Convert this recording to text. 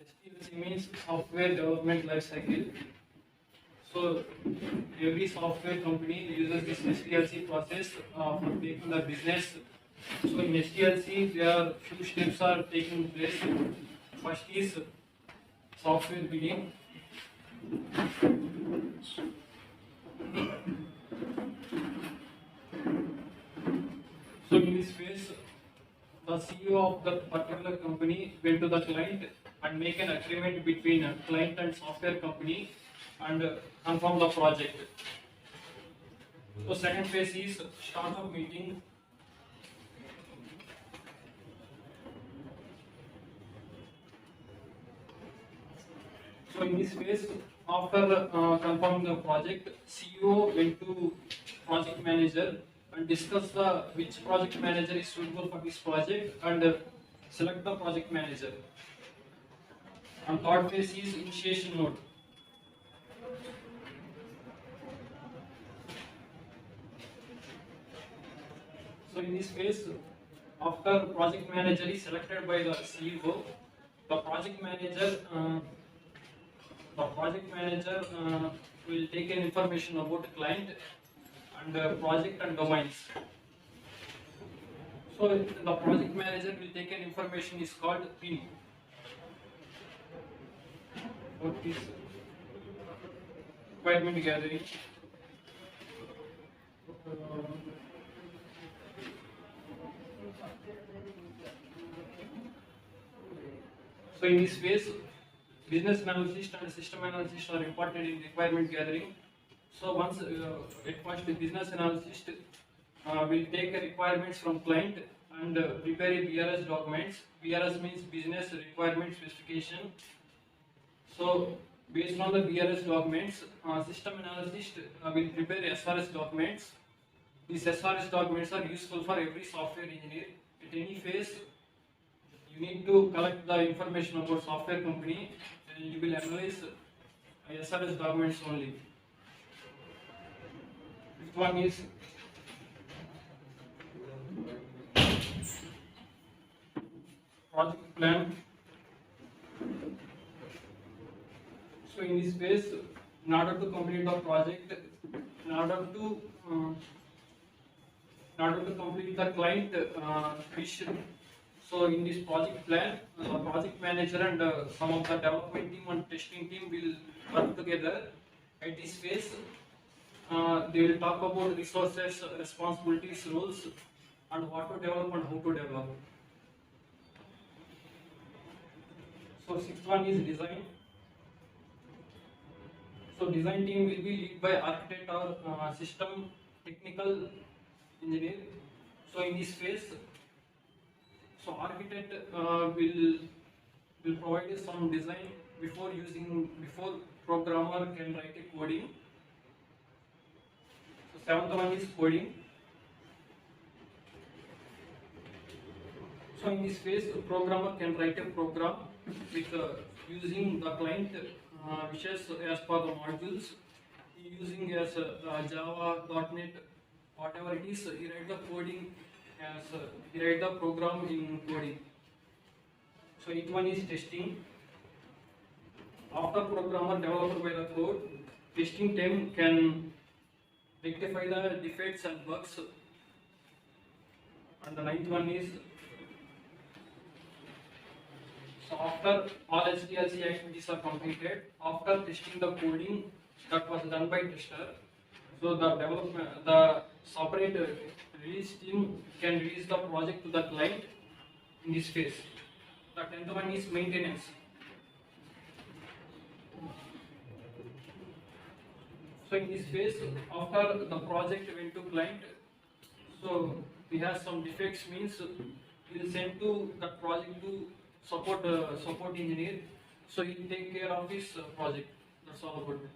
SDLC means software development life cycle. So every software company uses this SDLC process for taking the business. So in SDLC, there are few steps are taking place. First is software building. So in this phase, the CEO of the particular company went to the client and make an agreement between a client and software company and confirm the project. So second phase is startup meeting. So in this phase, after confirming the project, CEO went to project manager and discuss which project manager is suitable for this project and select the project manager. And third phase is initiation node. So in this phase, after project manager is selected by the CEO, the project manager will take an information about the client and project and domains. So the project manager will take an information is called PIN. What is requirement gathering? So in this phase, business analyst and system analyst are important in requirement gathering. So once at first the business analyst will take the requirements from client and prepare a BRS documents. BRS means business requirement specification. So based on the BRS documents, system analyst will prepare SRS documents. These SRS documents are useful for every software engineer. At any phase, you need to collect the information about software company and you will analyze SRS documents only. Fifth one is project plan. So in this phase, in order to complete the project, in order to complete the client wish. So in this project plan, project manager and some of the development team and testing team will work together. At this phase, they will talk about resources, responsibilities, roles, and what to develop and how to develop. So sixth one is design. So design team will be led by architect or system technical engineer. So in this phase, so architect will provide some design before programmer can write a coding. So seventh one is coding. So in this phase, programmer can write a program with using the client wishes as per the modules, using as Java, .NET, whatever it is, he write the coding as he write the program in coding. So each one is testing. After programmer developed by the code, testing team can rectify the defects and bugs. And the ninth one is, so after all SDLC activities are completed, after testing the coding that was done by tester, so the separate release team can release the project to the client in this phase. The 10th one is maintenance. So in this phase, after the project went to client, so we have some defects means we will send to the project to support engineer. So he will take care of this project. That's all about it.